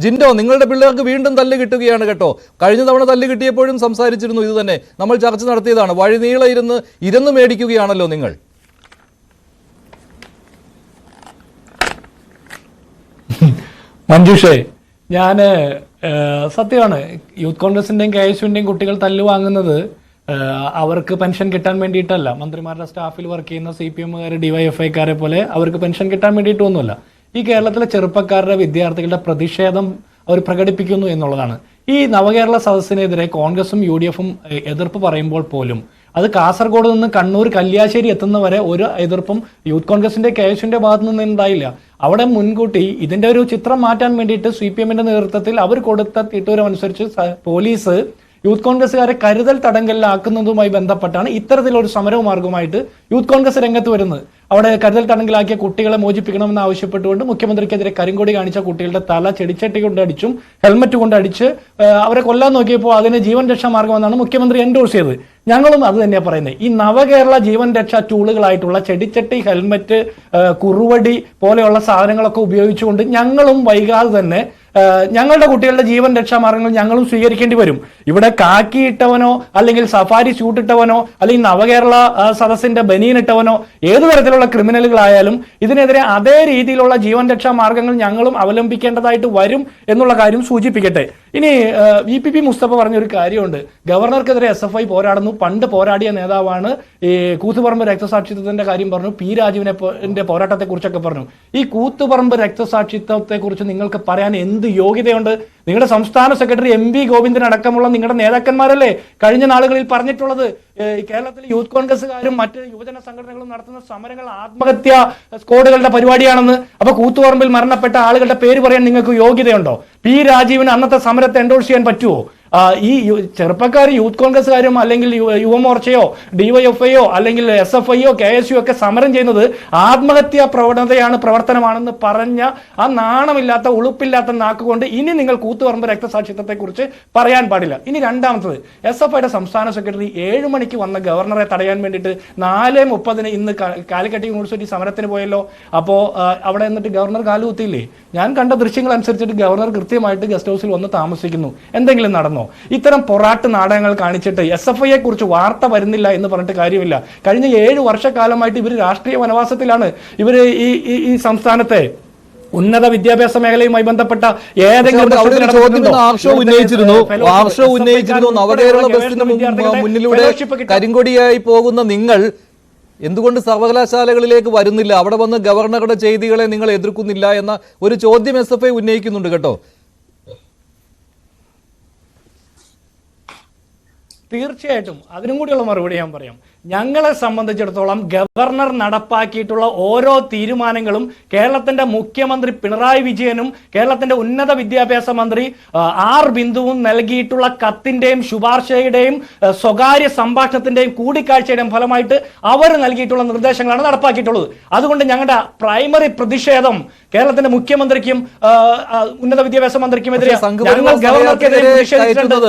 ജിൻഡോ, നിങ്ങളുടെ പിള്ളേർക്ക് വീണ്ടും തല്ല് കിട്ടുകയാണ് കേട്ടോ. കഴിഞ്ഞ തവണ തല്ല് കിട്ടിയപ്പോഴും സംസാരിച്ചിരുന്നു ഇത് തന്നെ, നമ്മൾ ചർച്ച നടത്തിയതാണ്. വഴിനീള ഇരുന്ന് മേടിക്കുകയാണല്ലോ നിങ്ങൾ. മഞ്ജുഷേ, ഞാൻ സത്യമാണ്, യൂത്ത് കോൺഗ്രസിന്റെയും KSUവിന്റെയും കുട്ടികൾ തല്ലു വാങ്ങുന്നത് അവർക്ക് പെൻഷൻ കിട്ടാൻ വേണ്ടിയിട്ടല്ല. മന്ത്രിമാരുടെ സ്റ്റാഫിൽ വർക്ക് ചെയ്യുന്ന CPMകാർ, DYFIക്കാരെ പോലെ അവർക്ക് പെൻഷൻ കിട്ടാൻ വേണ്ടിയിട്ടൊന്നുമല്ല. ഈ കേരളത്തിലെ ചെറുപ്പക്കാരുടെ, വിദ്യാർത്ഥികളുടെ പ്രതിഷേധം അവർ പ്രകടിപ്പിക്കുന്നു എന്നുള്ളതാണ്. ഈ നവകേരള സദസ്സിനെതിരെ കോൺഗ്രസും UDFും എതിർപ്പ് പറയുമ്പോൾ പോലും അത് കാസർഗോഡ് നിന്ന് കണ്ണൂർ, കല്യാശ്ശേരി എത്തുന്നവരെ ഒരു എതിർപ്പും യൂത്ത് കോൺഗ്രസിന്റെ KSUവിന്റെ ഭാഗത്തു നിന്ന് ഉണ്ടായില്ല. അവിടെ മുൻകൂട്ടി ഇതിന്റെ ഒരു ചിത്രം മാറ്റാൻ വേണ്ടിയിട്ട് CPMന്റെ നേതൃത്വത്തിൽ അവർ കൊടുത്ത തീട്ടൂരം അനുസരിച്ച് പോലീസ് യൂത്ത് കോൺഗ്രസ്സുകാരെ കരുതൽ തടങ്കലിലാക്കുന്നതുമായി ബന്ധപ്പെട്ടാണ് ഇത്തരത്തിലൊരു സമരമാർഗമായിട്ട് യൂത്ത് കോൺഗ്രസ് രംഗത്ത് വരുന്നത്. അവിടെ കരുതൽ തടങ്കലാക്കിയ കുട്ടികളെ മോചിപ്പിക്കണമെന്ന് ആവശ്യപ്പെട്ടുകൊണ്ട് മുഖ്യമന്ത്രിക്കെതിരെ കരിങ്കൊടി കാണിച്ച കുട്ടികളുടെ തല ചെടിച്ചട്ടി കൊണ്ട് അടിച്ചും ഹെൽമറ്റ് കൊണ്ട് അടിച്ച് അവരെ കൊല്ലാൻ നോക്കിയപ്പോൾ അതിന് ജീവൻ രക്ഷാ മാർഗമെന്നാണ് മുഖ്യമന്ത്രി എൻഡോഴ്സ് ചെയ്തത്. ഞങ്ങളും അത് തന്നെയാണ് പറയുന്നത്. ഈ നവകേരള ജീവൻ രക്ഷാ ടൂളുകളായിട്ടുള്ള ചെടിച്ചട്ടി, ഹെൽമറ്റ്, കുറുവടി പോലെയുള്ള സാധനങ്ങളൊക്കെ ഉപയോഗിച്ചുകൊണ്ട് ഞങ്ങളും വൈകാതെ തന്നെ ഞങ്ങളുടെ കുട്ടികളുടെ ജീവൻ രക്ഷാ മാർഗങ്ങൾ ഞങ്ങളും സ്വീകരിക്കേണ്ടി വരും. ഇവിടെ കാക്കിയിട്ടവനോ അല്ലെങ്കിൽ സഫാരി സ്യൂട്ടിട്ടവനോ അല്ലെങ്കിൽ നവകേരള സദസ്സിന്റെ ബനിയനിട്ടവനോ ഏതു തരത്തിലുള്ള ക്രിമിനലുകളായാലും ഇതിനെതിരെ അതേ രീതിയിലുള്ള ജീവൻ രക്ഷാ മാർഗങ്ങൾ ഞങ്ങളും അവലംബിക്കേണ്ടതായിട്ട് വരും എന്നുള്ള കാര്യം സൂചിപ്പിക്കട്ടെ. ഇനി VPP മുസ്തഫ പറഞ്ഞൊരു കാര്യമുണ്ട്. ഗവർണർക്കെതിരെ SFI പോരാടുന്നു. പണ്ട് പോരാടിയ നേതാവാണ്. ഈ കൂത്തുപറമ്പ് രക്തസാക്ഷിത്വത്തിന്റെ കാര്യം പറഞ്ഞു. P രാജീവിന്റെ പോരാട്ടത്തെ കുറിച്ചൊക്കെ പറഞ്ഞു. ഈ കൂത്തുപറമ്പ് രക്തസാക്ഷിത്വത്തെ കുറിച്ച് നിങ്ങൾക്ക് പറയാൻ എന്ത് യോഗ്യതയുണ്ട്? നിങ്ങളുടെ സംസ്ഥാന സെക്രട്ടറി MV ഗോവിന്ദൻ അടക്കമുള്ള നിങ്ങളുടെ നേതാക്കന്മാരല്ലേ കഴിഞ്ഞ നാളുകളിൽ പറഞ്ഞിട്ടുള്ളത് കേരളത്തിലെ യൂത്ത് കോൺഗ്രസ്സുകാരും മറ്റ് യുവജന സംഘടനകളും നടത്തുന്ന സമരങ്ങൾ ആത്മഹത്യാ സ്ക്വാഡുകളുടെ പരിപാടിയാണെന്ന്. അപ്പൊ കൂത്തുപറമ്പിൽ മരണപ്പെട്ട ആളുകളുടെ പേര് പറയാൻ നിങ്ങൾക്ക് യോഗ്യതയുണ്ടോ? P രാജീവിന് അന്നത്തെ സമരത്തെ എൻഡോഴ്സ് ചെയ്യാൻ പറ്റുമോ? ഈ ചെറുപ്പക്കാർ, യൂത്ത് കോൺഗ്രസ്സുകാരും അല്ലെങ്കിൽ യുവമോർച്ചയോ DYFIയോ അല്ലെങ്കിൽ SFIയോ KSU ഒക്കെ സമരം ചെയ്യുന്നത് ആത്മഹത്യാ പ്രവർത്തനമാണെന്ന് പറഞ്ഞ ആ നാണമില്ലാത്ത, ഉളുപ്പില്ലാത്ത നാക്കുകൊണ്ട് ഇനി നിങ്ങൾ കൂത്തുപറമ്പ് രക്തസാക്ഷിത്വത്തെ കുറിച്ച് പറയാൻ പാടില്ല. ഇനി രണ്ടാമത്തത്, SFIയുടെ സംസ്ഥാന സെക്രട്ടറി 7 മണിക്ക് വന്ന ഗവർണറെ തടയാൻ വേണ്ടിയിട്ട് 4:30 ഇന്ന് കാലിക്കറ്റ് യൂണിവേഴ്സിറ്റി സമരത്തിന് പോയല്ലോ. അപ്പോൾ അവിടെ എന്നിട്ട് ഗവർണർ കാലുകുത്തിയില്ലേ? ഞാൻ കണ്ട ദൃശ്യങ്ങൾ അനുസരിച്ചിട്ട് ഗവർണർ കൃത്യമായിട്ട് ഗസ്റ്റ് ഹൗസിൽ വന്ന് താമസിക്കുന്നു. എന്തെങ്കിലും നടന്നോ? ഇത്തരം പൊറാട്ട് നാടകങ്ങൾ കാണിച്ചിട്ട് SFIയെ കുറിച്ച് വാർത്ത വരുന്നില്ല എന്ന് പറഞ്ഞിട്ട് കാര്യമില്ല. കഴിഞ്ഞ 7 വർഷക്കാലമായിട്ട് ഇവർ രാഷ്ട്രീയ വനവാസത്തിലാണ്. ഇവർ ഈ സംസ്ഥാനത്തെ ഉന്നത വിദ്യാഭ്യാസ മേഖലയുമായി ബന്ധപ്പെട്ട ഏതെങ്കിലും നവകേരള ബസിന് മുന്നിലൂടെ കരിങ്കൊടിയായി പോകുന്ന നിങ്ങൾ എന്തുകൊണ്ട് സർവകലാശാലകളിലേക്ക് വരുന്നില്ല? അവിടെ വന്ന് ഗവർണറുടെ ചെയ്തികളെ നിങ്ങൾ എതിർക്കുന്നില്ല എന്ന ഒരു ചോദ്യം SFI ഉന്നയിക്കുന്നുണ്ട് കേട്ടോ. തീർച്ചയായിട്ടും അതിനും കൂടിയുള്ള മറുപടി ഞാൻ പറയാം. ഞങ്ങളെ സംബന്ധിച്ചിടത്തോളം ഗവർണർ നടപ്പാക്കിയിട്ടുള്ള ഓരോ തീരുമാനങ്ങളും കേരളത്തിന്റെ മുഖ്യമന്ത്രി പിണറായി വിജയനും കേരളത്തിന്റെ ഉന്നത വിദ്യാഭ്യാസ മന്ത്രി R ബിന്ദുവും നൽകിയിട്ടുള്ള കത്തിന്റെയും ശുപാർശയുടെയും സ്വകാര്യ സംഭാഷണത്തിന്റെയും കൂടിക്കാഴ്ചയുടെയും ഫലമായിട്ട് അവർ നൽകിയിട്ടുള്ള നിർദ്ദേശങ്ങളാണ് നടപ്പാക്കിയിട്ടുള്ളത്. അതുകൊണ്ട് ഞങ്ങളുടെ പ്രൈമറി പ്രതിഷേധം കേരളത്തിന്റെ മുഖ്യമന്ത്രിക്കും ഉന്നത വിദ്യാഭ്യാസ മന്ത്രിക്കുമെതിരെ ഗവർണർക്കെതിരെ പ്രതിഷേധിച്ചിട്ടുണ്ട്.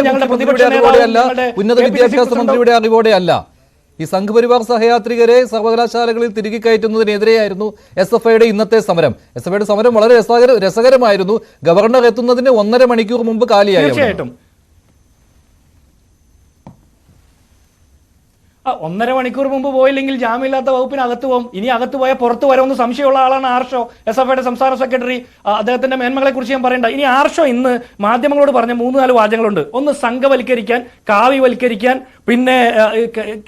ഞങ്ങളുടെ പ്രതിപക്ഷ ഉന്നത വിദ്യാഭ്യാസ മന്ത്രിയുടെ അറിവോടെ അല്ല. ഈ സംഘപരിവാർ സഹയാത്രികരെ സർവകലാശാലകളിൽ തിരികെ കയറ്റുന്നതിനെതിരെയായിരുന്നു SFIയുടെ ഇന്നത്തെ സമരം. SFIയുടെ സമരം വളരെ രസകരമായിരുന്നു. ഗവർണർ എത്തുന്നതിന് 1.5 മണിക്കൂർ മുമ്പ് കാലിയായി. തീർച്ചയായിട്ടും 1.5 മണിക്കൂർ മുമ്പ് പോയില്ലെങ്കിൽ ജാമ്യമില്ലാത്ത വകുപ്പിന് അകത്ത് പോകും. ഇനി അകത്ത് പോയാൽ പുറത്ത് വരാമെന്ന് സംശയമുള്ള ആളാണ് ആർഷോ, SFIയുടെ സംസ്ഥാന സെക്രട്ടറി. അദ്ദേഹത്തിന്റെ മേന്മകളെ കുറിച്ച് ഞാൻ പറയണ്ട. ഇനി ആർഷോ ഇന്ന് മാധ്യമങ്ങളോട് പറഞ്ഞ 3-4 വാചകങ്ങളുണ്ട്. ഒന്ന്, സംഘവൽക്കരിക്കാൻ, കാവ്യവൽക്കരിക്കാൻ, പിന്നെ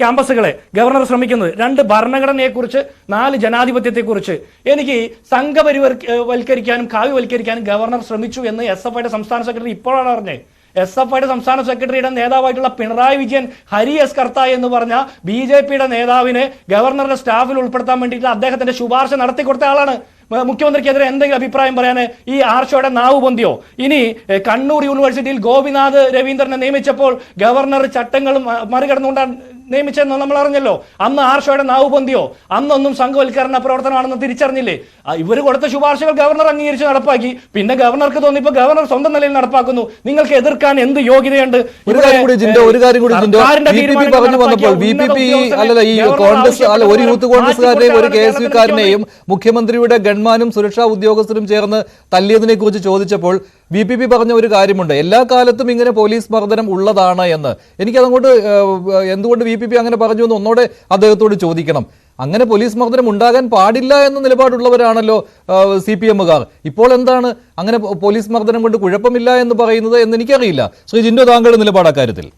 ക്യാമ്പസുകളെ ഗവർണർ ശ്രമിക്കുന്നത്. 2, ഭരണഘടനയെക്കുറിച്ച്, 4, ജനാധിപത്യത്തെക്കുറിച്ച്. എനിക്ക് സംഘപരിവൽക്കരിക്കാനും കാവ്യവൽക്കരിക്കാനും ഗവർണർ ശ്രമിച്ചു എന്ന് SFIയുടെ സംസ്ഥാന സെക്രട്ടറി ഇപ്പോഴാണ് പറഞ്ഞത്. SFIയുടെ സംസ്ഥാന സെക്രട്ടറിയുടെ നേതാവായിട്ടുള്ള പിണറായി വിജയൻ ഹരി എസ് കർത്ത എന്ന് പറഞ്ഞ BJPയുടെ നേതാവിനെ ഗവർണറുടെ സ്റ്റാഫിൽ ഉൾപ്പെടുത്താൻ വേണ്ടിയിട്ട് അദ്ദേഹത്തിന്റെ ശുപാർശ നടത്തിക്കൊടുത്ത ആളാണ്. മുഖ്യമന്ത്രിക്കെതിരെ എന്തെങ്കിലും അഭിപ്രായം പറയാൻ ഈ ആർഷോയുടെ നാവ് പൊന്തിയോ? ഇനി കണ്ണൂർ യൂണിവേഴ്സിറ്റിയിൽ ഗോപിനാഥ് രവീന്ദ്രനെ നിയമിച്ചപ്പോൾ ഗവർണർ ചട്ടങ്ങളും മറികടന്നുകൊണ്ടാണ് നിയമിച്ചെന്ന് നമ്മൾ അറിഞ്ഞല്ലോ. അന്ന് ആർഷോയുടെ നാവ് പൊന്തിയോ? അന്നൊന്നും സംഘവൽക്കരണ പ്രവർത്തനമാണെന്ന് തിരിച്ചറിഞ്ഞില്ലേ? ഇവർ കൊടുത്ത ശുപാർശകൾ ഗവർണർ അംഗീകരിച്ച് നടപ്പാക്കി. പിന്നെ ഗവർണർക്ക് തോന്നിയപ്പോൾ ഗവർണർ സ്വന്തം നിലയിൽ നടപ്പാക്കുന്നു. നിങ്ങൾക്ക് എതിർക്കാൻ എന്ത് യോഗ്യതയുണ്ട്? ഒരു കാര്യം കൂടി ഒരു യൂത്ത് കോൺഗ്രസ്സുകാരനെയും ഒരു KSUക്കാരനെയും മുഖ്യമന്ത്രിയുടെ ഗൺമാനും സുരക്ഷാ ഉദ്യോഗസ്ഥരും ചേർന്ന് തല്ലിയതിനെ കുറിച്ച് ചോദിച്ചപ്പോൾ VPP പറഞ്ഞ ഒരു കാര്യമുണ്ട്, എല്ലാ കാലത്തും ഇങ്ങനെ പോലീസ് മർദ്ദനം ഉള്ളതാണ് എന്ന്. എനിക്കതങ്ങോട്ട് എന്തുകൊണ്ട് VPP അങ്ങനെ പറഞ്ഞു എന്ന് ഒന്നോടെ അദ്ദേഹത്തോട് ചോദിക്കണം. അങ്ങനെ പോലീസ് മർദ്ദനം ഉണ്ടാകാൻ പാടില്ല എന്ന നിലപാടുള്ളവരാണല്ലോ CPM-കാർ. ഇപ്പോൾ എന്താണ് അങ്ങനെ പോലീസ് മർദ്ദനം കൊണ്ട് കുഴപ്പമില്ല എന്ന് പറയുന്നത് എന്ന് എനിക്കറിയില്ല. ശ്രീ ജിൻഡോ, താങ്കളുടെ നിലപാട് അക്കാര്യത്തിൽ?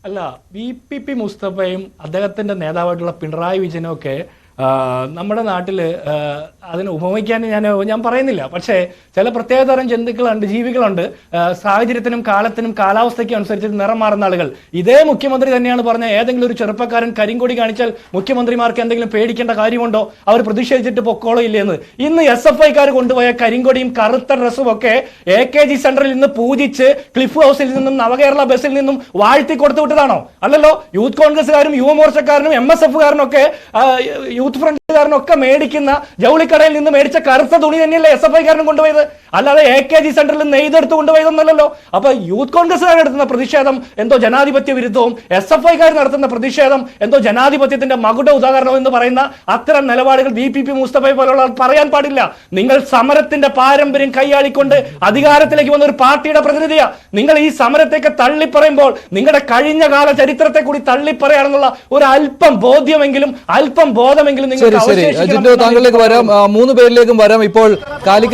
അല്ല, VPP മുസ്തഫയും അദ്ദേഹത്തിന്റെ നേതാവായിട്ടുള്ള പിണറായി വിജയനും ഒക്കെ നമ്മുടെ നാട്ടിൽ അതിന് ഉപമിക്കാൻ ഞാൻ പറയുന്നില്ല. പക്ഷേ ചില പ്രത്യേകതരം ജന്തുക്കളുണ്ട്, ജീവികളുണ്ട്, സാഹചര്യത്തിനും കാലത്തിനും കാലാവസ്ഥയ്ക്കും അനുസരിച്ച് നിറം മാറുന്ന ആളുകൾ. ഇതേ മുഖ്യമന്ത്രി തന്നെയാണ് പറഞ്ഞ ഏതെങ്കിലും ഒരു ചെറുപ്പക്കാരൻ കരിങ്കൊടി കാണിച്ചാൽ മുഖ്യമന്ത്രിമാർക്ക് എന്തെങ്കിലും പേടിക്കേണ്ട കാര്യമുണ്ടോ, അവർ പ്രതിഷേധിച്ചിട്ട് പൊക്കോളോ ഇല്ലെന്ന്. ഇന്ന് SFI-ക്കാർ കൊണ്ടുപോയ കരിങ്കൊടിയും കറുത്ത ഡ്രസ്സും ഒക്കെ AKG സെന്ററിൽ നിന്ന് പൂജിച്ച് ക്ലിഫ് ഹൗസിൽ നിന്നും നവകേരള ബസ്സിൽ നിന്നും വാഴ്ത്തി കൊടുത്തു വിട്ടതാണോ? അല്ലല്ലോ. യൂത്ത് കോൺഗ്രസ്സുകാരും യുവമോർച്ചക്കാരനും MSF-കാരനും ഒക്കെ യൂത്ത് ഫ്രണ്ടുകാരനൊക്കെ മേടിക്കുന്ന ജൗളിക്കടയിൽ നിന്ന് മേടിച്ച കറുത്ത തുണി തന്നെയല്ലേ SFI-കാരനും കൊണ്ടുപോയത്, അല്ലാതെ AKG സെന്ററിൽ നെയ്തെടുത്ത് കൊണ്ടുപോയതൊന്നല്ലോ. അപ്പൊ യൂത്ത് കോൺഗ്രസ്സുകാർ നടത്തുന്ന പ്രതിഷേധം എന്തോ ജനാധിപത്യ വിരുദ്ധവും SFI-കാർ നടത്തുന്ന പ്രതിഷേധം എന്തോ ജനാധിപത്യത്തിന്റെ മകുട ഉദാഹരണവും എന്ന് പറയുന്ന അത്തരം നിലപാടുകൾ VPP മുസ്തഫയെ പോലുള്ള പറയാൻ പാടില്ല. നിങ്ങൾ സമരത്തിന്റെ പാരമ്പര്യം കൈയാളിക്കൊണ്ട് അധികാരത്തിലേക്ക് വന്ന ഒരു പാർട്ടിയുടെ പ്രതിനിധിയാ. നിങ്ങൾ ഈ സമരത്തേക്ക് തള്ളിപ്പറയുമ്പോൾ നിങ്ങളുടെ കഴിഞ്ഞ കാല ചരിത്രത്തെ കൂടി തള്ളിപ്പറയാണെന്നുള്ള ഒരു അല്പം ബോധ്യമെങ്കിലും അല്പം ബോധമെങ്കിലും ശരി, താങ്കളിലേക്ക് വരാം, 3 പേരിലേക്കും വരാം. ഇപ്പോൾ കാലിക്കറ്റ്